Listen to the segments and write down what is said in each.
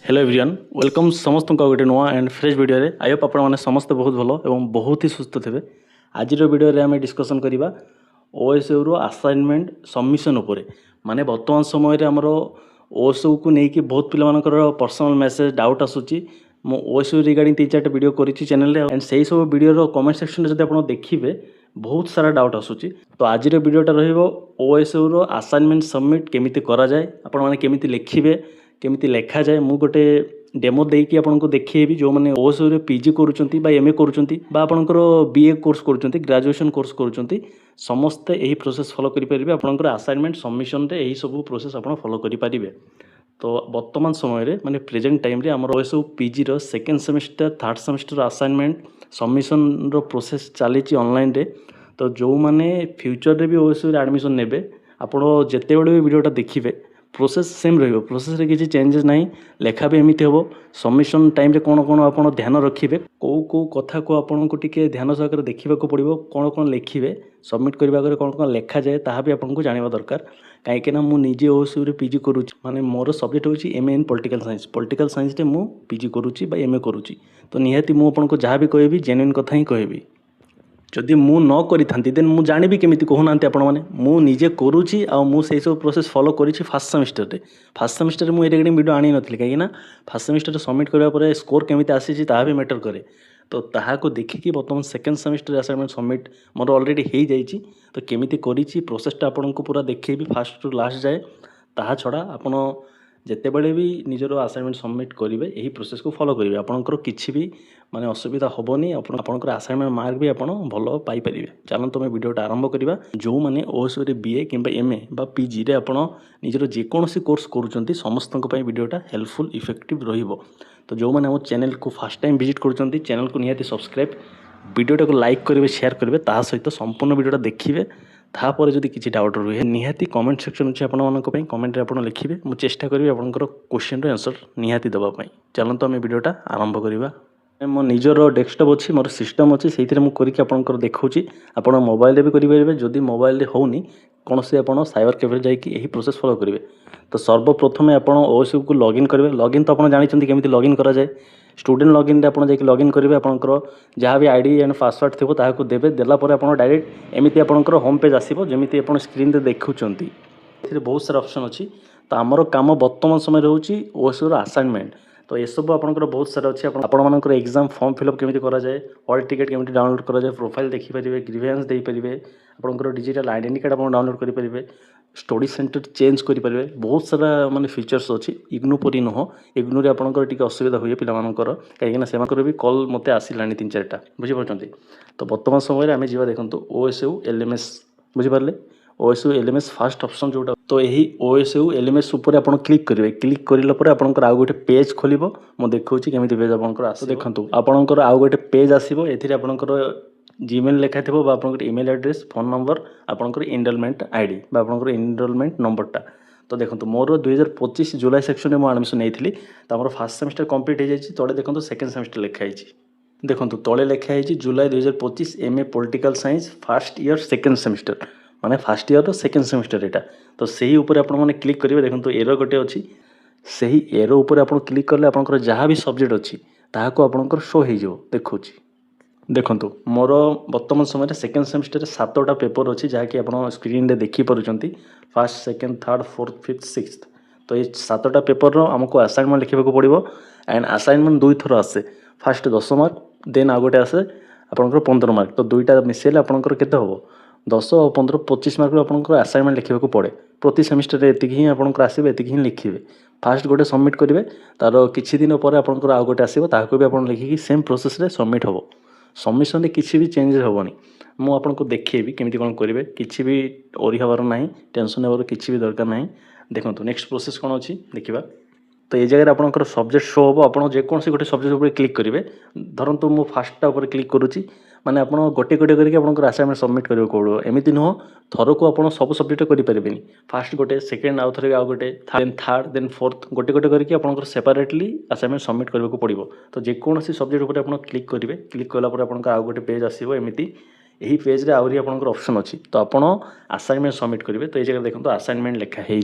Hello everyone welcome समस्त गोटे नुआ एंड फ्रेश वीडियो रे आई होप आपण मैंने समस्त बहुत भल और बहुत ही सुस्थ थे। आज वीडियो रे आम डिस्कसन करवा ओएसयू रो असाइनमेंट सबमिशन उपरे माने वर्तमान समय रे हमरो ओएसयू को लेकिन बहुत पिलामानकर पर्सनल मेसेज डाउट आसूची मो ओएसयू रिगार्डिंग 3-4 वीडियो करी चैनल रे एंड सही सब वीडियो रो कमेंट सेक्शन रे जदि आपण देखिबे बहुत सारा डाउट आसूची। तो आज वीडियोटा रहिबो ओएसयू रो असाइनमेंट सबमिट केमिति करा जाए आपण माने केमिति लिखिबे केमिति लेखा जाए मु गोटे डेमो देकी आपनको देखिएबी जो मैंने ओएसयू रे पीजी करूचंती बा एमए करूचंती बा आपनकर बीए कोर्स करूचंती ग्रेजुएशन कोर्स करूचंती समस्त यही प्रोसेस फॉलो करि परिबे आपनकर असाइनमेंट सबमिशन रे यही सब प्रोसेस आपण फॉलो करि परिबे। तो वर्तमान समय रे माने प्रेजेंट टाइम रे हमर ओएसयू पीजी रो second semester third semester assignment submission रो प्रोसेस चलीची ऑनलाइन रे। तो जो माने फ्यूचर रे भी ओएसयू रे एडमिशन नेबे आपण जेते बडे भी वीडियोटा देखिबे प्रोसेस सेम रहिबो प्रोसेस रे किछि चेंजेस नाही लेखा भी एमिति हेबो सबमिशन टाइम रे कोन कोन आपण ध्यान रखिबे को कथा को आपण को टिके ध्यान सहकार देखिबा को पड़िबो कोन कोन लिखिबे सबमिट करबा करे कोन कोन लेखा जाए ताहा भी आपण को जानिबा दरकार काहे के ना मु निजे ओएसयू रे पीजी करूची माने मोर सब्जेक्ट होची एमए इन पॉलिटिकल साइंस रे मु पीजी करूची बा एमए करूची। तो निहाती मु आपण को जहा भी कहबी जेन्युइन कथा ही कहबी जदि मु न करी थांती देन मु जानिबी केमिति कहूनांती आपण माने मु निजे करूची आ मु सेही सब प्रोसेस फॉलो करिछि फर्स्ट सेमेस्टर रे मु ए रिगार्डिंग वीडियो आनी नथली काहे ना फर्स्ट सेमेस्टर रे सबमिट करबा परे स्कोर केमिति आसीछि ता भी मैटर करे। तो ताहा को देखिकी वर्तमान second semester assignment submit more already हे जाइछि तो केमिति करिछि प्रोसेसटा आपण को पूरा देखैबी फास्ट टू लास्ट जाए ताहा छडा आपण जेते बड़े भी निजरो असाइनमेंट सबमिट करेंगे यही प्रोसेस को फॉलो करेंगे आपंकर किसी भी माने असुविधा हेनी आपंकर असाइनमेंट मार्क भी आप भल पाइपर। चलते तुम वीडियोटा आरंभ करवा जो मैंने ओएसयू रे बीए कि एमए बा पीजी रे आप निजर जेकोसी कोर्स करुँच समस्त वीडियोटा हेल्पफुल इफेक्टिव रहिबो। तो जो मैंने आम चैनल को फर्स्ट टाइम विजिट करुँच चैनल को निहाती सब्सक्राइब वीडियोटा को लाइक करेंगे शेयर करेंगे ता सहित संपूर्ण वीडियोटा देखिए तापर जदि किसी डाउट रुहे निहाती कमेंट सेक्शन अच्छे आपंप कमेंट रे आपन लिखिबे मु चेष्टा करी आपनकर क्वेश्चन रो आंसर निहाती दबा पई। चलंतु आम वीडियोटा आरंभ करवा मो निजर डेस्कटॉप अच्छी मोर सिस्टम अच्छी से मुझे आपंकर देखा आप मोबाइल भी करेंगे जदि मोबाइल होनी कौन से आप साइबर कैफे जाकि यही प्रोसेस फॉलो करेंगे। तो सर्वप्रथमे आप ओएसयू को लॉगिन करेंगे लॉगिन तो आप जानते केमी लॉगिन करा जाए स्टूडेंट लॉगिन आप लॉगिन करेंगे आपंकर जहाँ भी आईडी एंड पासवर्ड थी ताकू देवे देलापर आप डायरेक्ट एमती आपंकर होम पेज आसो जमी आप स्क्रीन रे देखुंत बहुत सारा ऑप्शन अच्छी। तो आमर काम वर्तमान समय रोचे ओएसयू असाइनमेंट तो ये सब आपंकर बहुत सारा अच्छी आपंकर एग्जाम फॉर्म फिलअप केमी कराए हॉल टिकेट केमी डाउनलोड कराए प्रोफाइल देखिपारे ग्रीवेंस देपारे आपंकर डिजिटल आइडेंटिटी कार्ड आप डाउनलोड करेंगे स्टडी सेंटर चेंज करेंगे बहुत सारा माने फीचर्स अच्छी इग्नू परी नुह इग्नू रे आपंकर टिके असुविधा हुए पिलामानकर कहीं भी कॉल मते आसिलानी 3-4टा बुझीपारछंती। तो वर्तमान समय आम जा देखो ओएसयू एलएमएस बुझीपारे ओएसयू एलएमएस फास्ट ऑप्शन जोटा तो यही ओएसयू एलएमएस ऊपर आप क्लिक करेंगे क्लिक करला आपंकर आउ गोटे पेज खोलिबो मो देखौछि केमिति पेज आपंकर आसो देखंतु आपंकर आउ गोटे पेज आसीबो एथिरे आपंकर जीमेल लेखा थी आपंकर ईमेल एड्रेस फोन नंबर आपंकर इनरोलमेंट आईडी बा आपंकर इनरोलमेंट नंबरटा। तो देखो मोर 2025 जुलाई सेक्शन में एडमिशन नहीं तो आम फर्स्ट सेमेस्टर कंप्लीट हो जाए तले देखो सेकेंड सेमेस्टर लिखाई देखो तले लिखाई जुलाई 2025 MA political science first year second semester माने फर्स्ट ईयर सेकेंड सेमेस्टर यहाँ। तो सही उपर आपने क्लिक करेंगे देखो एरो गोटे अच्छी से एरो उपर आप क्लिक कले आप जहाँ भी सब्जेक्ट अच्छी ताकू आपंकर शो हो देखा देखु मोर वर्तमान समय सेकेंड सेमेस्टर 7टा पेपर अच्छी जहाँकि आप स्क्रीन रे देखिपुंट first second third fourth fifth sixth. तो ये 7टा पेपर आमको असाइनमेंट लिखा पड़ो एंड असाइनमेंट 2 थर आसे फास्ट 10 मार्क देन आउ गोटे आसे आपंकर 15 मार्क तो 2टा मिसेले आपंकर केते हम 10 और 15 25 मार्क आपंकर असाइनमेंट लिखा पड़े प्रति सेमिस्टर एति ही आपंकर आसवे एति ही लिखिए फास्ट गोटे सबमिट करेंगे तार किछि दिन पर आपंकर आउ गोटे आसो ताकू भी आप लिखिकी सेम प्रोसेस रे सबमिट हम सबमिशन रे किसी भी चेंजेस हेनी मु आपको देखिए केमी कौन करेंगे किसी भी ओरी हबार ना टेंशन हेबार किसी भी दरकार ना। देखो नेक्स्ट प्रोसेस कौन अच्छी देखा तो ये जगह आपंकर सब्जेक्ट शो हम आप जेकोसी गोटे सब्जेक्ट उपर क्लिक करेंगे धरतु मु फास्टा उपर क्लिक करुच्ची माने आप गोटे गोटे करके आपंकर असाइनमेंट सबमिट करेंगे पड़ो एमती नुह थर को आप सब सब्जेक्ट करेंगे फास्ट गोटे सेकेंड आउ थे आउ गोटे थर्ड देन फोर्थ गोटे गोटे करके आपंकर सेपरेटली असाइनमेंट सबमिट करने को पड़ो। तो जेकोसी सब्जेक्ट उपर आप क्लिक करेंगे क्लिक कलापर आपंकर आउ गोटे पेज आसो एमती यही पेज रे आहरी आपंकर ऑप्शन अच्छी तो आप असाइनमेंट सबमिट करेंगे। तो ये जगह देखो असाइनमेंट लिखाई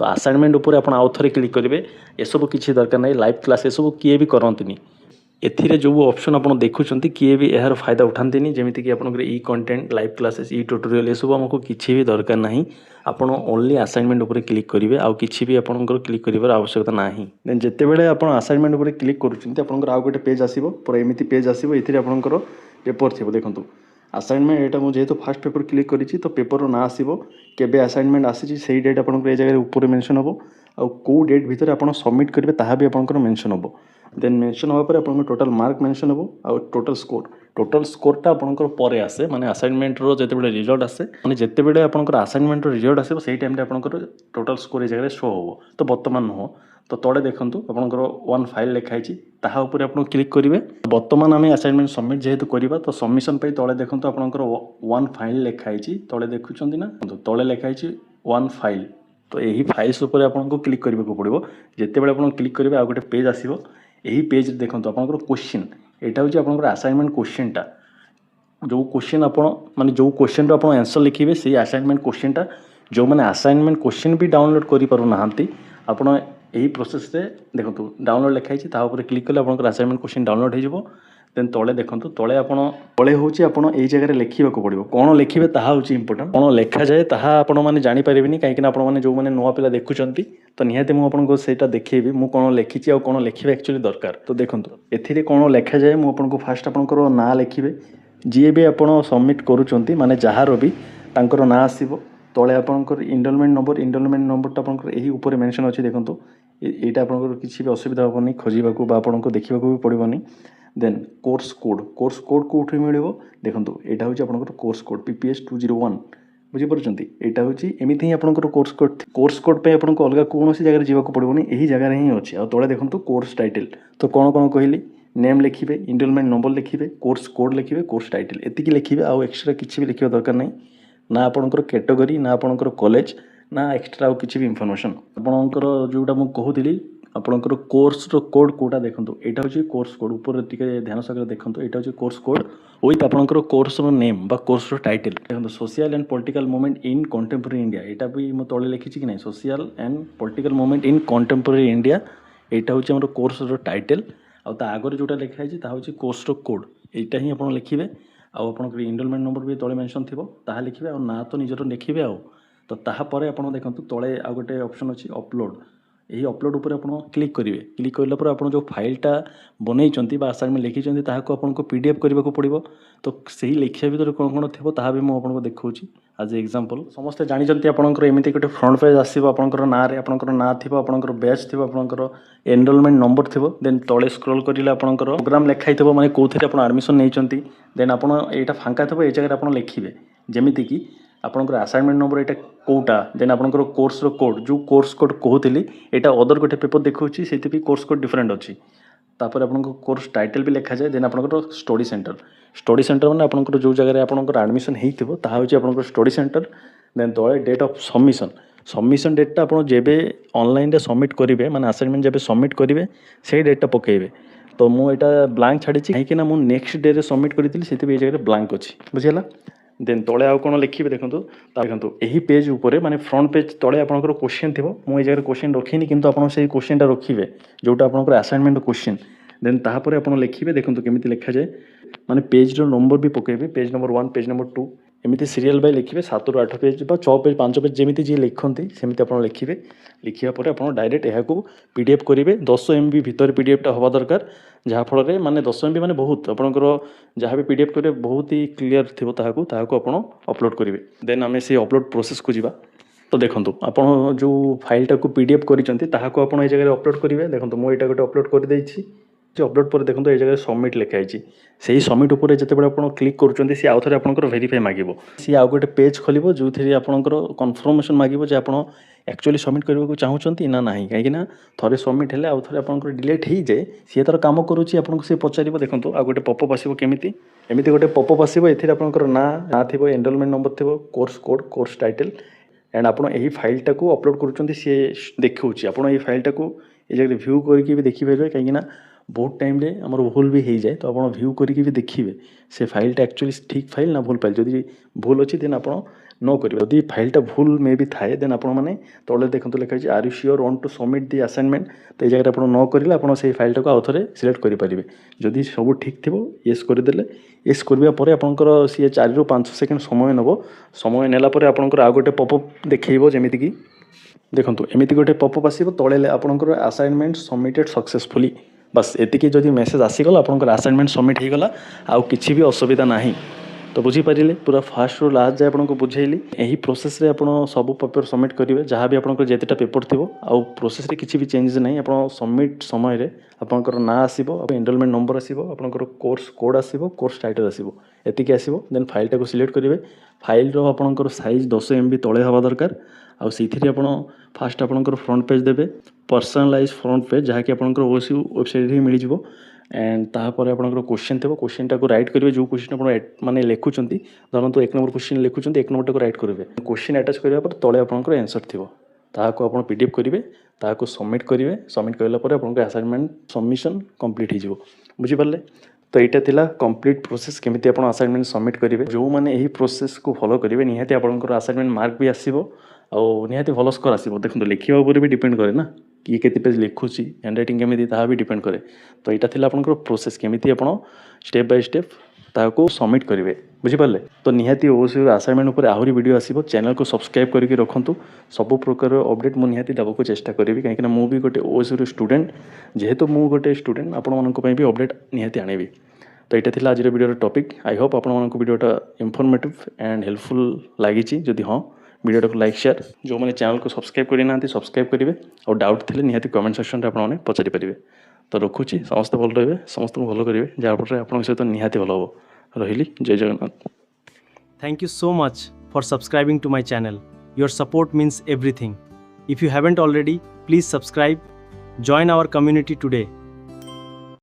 तो असाइनमेंट उपर आप आउ थे क्लिक करेंगे एसबू किसी दरकार नहीं लाइव क्लास एसबू किए भी करती एथिरे जो ऑप्शन आप देखुं किए भी यार फायदा उठाती जमीक आप ई कंटेंट लाइव क्लासेस ई ट्यूटोरियल ये सब आमको किसी भी दरकार ना आपण ओनली असाइनमेंट उपर क्लिक करेंगे आउ कि भी आपंकर क्लिक कर आवश्यकता ना देन जितेबाला आप असाइनमेंट उपर क्लिक करुँच आउ गोटे पेज आसो पूरा एमती पेज आसो ये आपंकर पेपर थी देखो असाइनमेंट यहाँ मुझे जेहतु फास्ट पेपर क्लिक करी तो पेपर ना आसो केबे असाइनमेंट आसी से डेट आप जगह ऊपर मेंशन हम आउ कौ डेट भितर आप सबमिट करेंगे ताहा भी आपंकर मेंशन हम देन मेंशन होगा आप टोटल मार्क मेंशन हम आउ टोटल स्कोरटा आपंकर पर आसे माने असाइनमेंट रो जिते रिजल्ट आसे माने जिते बड़े आपंकर असाइनमेंट रिजल्ट आसे से टाइम आपंकर टोटल स्कोर ये जगह शो हो तो बर्तमान नुह तो तले देखूँ आपंकर वन फाइल लिखाई ताहा ऊपर आप क्लिक करेंगे बर्तमान आम असाइनमेंट सबमिट जेहेतु करवा तो सबमिशन पे तले देखूँ आपंकर वन फाइल लिखाई तले देखुं ना तले लिखाई वन फाइल तो यही फाइल्स उपर आपको क्लिक करने पड़ो जिते बड़े आप क्लिक करेंगे आउ गोटे पेज आसो यही पेज देखो आपंकर क्वेश्चन यहाँ हूँ आपंकर असाइनमेंट क्वेश्चनटा जो क्वेश्चन आप माने जो क्वेश्चन आप आंसर लिखिए से असाइनमेंट क्वेश्चनटा जो मैंने असाइनमेंट क्वेश्चन भी डाउनलोड करें आपण यही प्रोसेस रे देखो डाउनलोड लिखाई क्लिक कले आप असाइनमेंट क्वेश्चन डाउनलोड हो देन तले देखो तले तले हूँ आपड़ यही जगह लिखा पड़ो कौन लिखे ताहा इंपोर्टेंट कौन लिखा जाए ताहा आपण मैंने जानीपारे कहीं आप जो मैंने नुआ पिला देखुं तो निहाती मुझे से देखेबी मुझे कौन लिखी और कौन लिखे एक्चुअली दरकार तो देखो ए कौन लिखा जाए मुझे फास्ट आपंकर ना लिखे जी भी आप सबमिट करुँच माने जार भी तांकर ना आसो तले आपंकर इनरोलमेंट नंबरटा आपंकर यही ऊपर मेंशन अच्छी देखो यहाँ आपंकर किसी भी असुविधा हेनी खोजू आपको देखा भी पड़ोनी देन कोर्स कोड कौटी मिल देखो यहाँ हूँ आपंकर कोर्स कोड PPS 201 बुझीपार यहाँ हूँ एमती ही आपंकर कोर्स कोड पे आपको अलग कौन जगह जावाक पड़ोनी यही जगह ही अच्छे आ तले देखो कोर्स टाइटल तो कौन कौन कहली नेम लिखिए इनरोलमेंट नंबर लिखिए कोर्स कोड लिखिए कोर्स टाइटल एतिक लिखिए आउ एक्सट्रा किसी भी लिखा दरकार नहीं ना आपंकर कैटेगरी ना आपंकर कॉलेज ना एक्सट्रा आउ किसी भी इनफॉरमेशन आपंकर जोटा मुझे कहूली आपंकर कोर्स कोड कोटा देखो यहाँ हूँ कोर्स कोड ऊपर टे ध्यान सहित देखो यहाँ हूँ कोर्स कोड विथ आपंकर कोर्स नेम बा कोर्स टाइटल देखो social and political movement in contemporary India यहाँ भी मुझे तले लिखी कि नहीं social and political movement in contemporary India यहाँ हूँ आम कोर्स टाइटल आगे जोटा लिखाई हूँ कोर्स कोड यहाँ ही आप लिखे आपंकर इनरोलमेंट नंबर भी तले मेंशन थी ताहा लिखिए और ना तो निजर लिखिए तो तापर आप देखो तले आ गोटे ऑप्शन अच्छी अपलोड यही अपलोड उपर आप क्लिक करेंगे क्लिक करला आप जो फाइलटा बनई असाइनमेंट लिखी आपको PDF करने को पड़ो तो सही लिखा भर कौन कौन थी ताहा भी मुझे देखा आज एग्जांपल समस्ते जानते आपंकर एमती गोटे फ्रंट पेज आसो आपंकर ना थी आपंकर बैच थी आपंकर एनरोलमेंट नंबर थी देन तले स्क्रॉल करेंगे आपंकर प्रोग्राम लिखाई थो माने कौन आप एडमिशन नहीं देन आप यहाँ फांका थो ये जगह आप लिखिए जमीती कि आपंकर असाइनमेंट नंबर यहाँ कौटा देन आपंकर कोर्स कोड जो कोर्स कोड कहती यहाँ अदर गोटे पेपर देखा से कोर्स कोड डिफरेंट अच्छी तापर आपंकर कोर्स टाइटल भी लिखा जाए देन आपंकर स्टडी सेंटर मैंने आपंकर जो जगह आपंकर एडमिशन होती ताहा हूँ आपंकर स्टडी सेंटर देन तले डेट ऑफ सबमिशन डेटा आप जेबे ऑनलाइन सबमिट करेंगे माने असाइनमेंट जब सबमिट करेंगे से डेटा पकेबे तो मुझे ब्लांक छाड़ी कहीं ना मुझे नेक्स्ट डे सबमिट करी से जगह ब्लांक अच्छी बुझीगला देन तले आउ कौन लिखिए देखो देखो यही पेज ऊपर माने फ्रंट पेज तले आपंकर क्वेश्चन थी मुझे जगह क्वेश्चन रखीनी किंतु आप क्वेश्चनटा रखिए जोटा आपंकर असाइनमेंट क्वेश्चन देन तापर आप लिखिए देखो केमी लिखा जाए माने पेज नंबर भी पकेबे पेज नंबर 1 पेज नंबर 2 एमती सीरियल बाय लिखिए 7 ରୁ 8 पेज 6 पेज 5 पेज जमी जी लिखती सेमती आप लिखिए लिखा पर आप डायरेक्ट यहाँ PDF करेंगे 10 MB भितर PDFटा हवा दरकार जहाँफल माने 10 MB माने बहुत आपंकर जहाँ भी PDF करेंगे बहुत ही क्लीयर थी ताकू आप अपलोड करेंगे देन आम से अपलोड प्रोसेस को जीवा तो देखो आप जो फाइलटा को PDF कर जगह अपलोड करेंगे देखो मुझे गोटे अपलोड कर देछि अपलोड पर देखो ये जगह सबमिट लिखाई से सबमिट उपर जिते बड़े आप क्लिक करुँच सी आउ थे आपंकर वेरीफाई मांगो सी आउ गोटे पेज खोल जो थी आपंकर कन्फर्मेशन मांगो जे आप एक्चुअली सबमिट करने को चाहूँगी ना ना कहीं थे सबमिट है आउ थे आपंकर डिलीट हो जाए सी तार कम करुँची आपको सी पचार देखो आ गोटे पपअप आसो केमी एमती गोटे पपअप आसो ये आपंकर ना थी एनरोलमेंट नंबर थी course code course title and आप फाइलटा को अपलोड करुँच सी देखा आप फाइलटा को ये जगह भ्यू करके भी देखिपारे कहीं बहुत टाइम रे हमर भूल भी हो जाए तो आपण व्यू करके भी देखिए से फाइलटा एक्चुअली ठीक फाइल ना भूल फाइल जदि भूल अच्छी देन आपण न करेंगे जदि फाइलटा भूल मे भी थाए देन आपण मैंने तले देखते लिखाई are you sure want to submit the assignment तो ये जगह आप न करेंगे आप फाइलटा को आउ थे सिलेक्ट करेंगे जदि सब ठीक थी येस करदे येस करने आपंकर सी 4 ରୁ 5 सेकेंड समय नब समय नेलापर आपंकर आउ गोटे पपअप देखो जमीक देखो एमती गोटे पपअप आसो तले आपंकर असाइनमेंट सबमिटेड सक्सेसफुली बस एतिकी जदि मेसेज आसीगला आपंकर असाइनमेंट सबमिट होगला आउ किसी भी असुविधा ना तो बुझीपारे पूरा फास्ट रू लास्ट जाए आपको बुझेली यही प्रोसेस रे आपण सब पेपर सबमिट करेंगे जहाँ भी आपंकर जितेटा पेपर थी आउ प्रोसेस रे किसी भी चेंजेस नहीं आप सबमिट समय रे आपंकर ना आसो एनरोलमेंट नंबर आसो आपंकर कोर्स कोड आसो कोर्स टाइटल आसो एतिकी आसो देन फाइलटा को सिलेक्ट करेंगे फाइल रो आपंकर साइज 10 MB तले हवा दरकार आउ से आप फास्ट आपंकर फ्रंट पेज देवे पर्सनलाइज फ्रंट पेज जहाँकि आपंकर ओएसयू वेबसाइट ही मिल जाव एंड तापर आपंकर क्वेश्चन थो क्वेश्चन टाक रईट करेंगे जो क्वेश्चन आप मैंने लिखुंट धरत 1 नंबर क्वेश्चन लिखुंट 1 नंबर टाक रईट करेंगे क्वेश्चन आटाच कराया तले आपंकर आंसर थी ताको आप पीडीएफ करेंगे ताको सबमिट करेंगे सबमिट कलापर आप असाइनमेंट सबमिशन कंप्लीट हो बुझीपारे तो यहाँ थिला कंप्लीट प्रोसेस केमिति आप असाइनमेंट सबमिट करेंगे जो मैंने यही प्रोसेस को फॉलो करेंगे निहाती आपंकर असाइनमेंट मार्क भी आसो आउ निहाती भल स्कोर आसो देखो लिखा उपर भी डिपेंड करे ना किए केते पेज लिखुची हैंड राइटिंग केमिति ताहा भी डिपेंड करे तो यहाँ थिला आपंकर प्रोसेस केमिति आप स्टेप बाय स्टेप ताको सबमिट करेंगे बुझीपारे तो निहाती ओएसयू असाइनमेंट उपर आहरी वीडियो आसीबो चैनल को सब्सक्राइब करके रखंतु सब प्रकार अपडेट मु निहाती देबाक चेष्टा करेंगे कहीं मु भी गोटे ओएसयू स्टूडेंट जेहेतु मु गोटे स्टूडेंट आपण मानक पई भी अपडेट निहाती आनेबी तो यहाँ थिला आज वीडियो टॉपिक आई होप आपण मानक वीडियोटा इनफॉर्मेटिव एंड हेल्पफुल लगी जदि हाँ वीडियो को लाइक शेयर जो मैंने चैनल को सब्सक्राइब करना सब्सक्राइब करेंगे और डाउट थे निहाती कमेंट सेक्शन में आपने पचारि पारे तो रखुची समस्त भल रहे समस्त भल करेंगे जहाँफल आप सहित निहाती भल हम रही जय Jagannath Thank you so much for subscribing to my channel. Your support means everything. If you haven't already, please subscribe. Join our community today.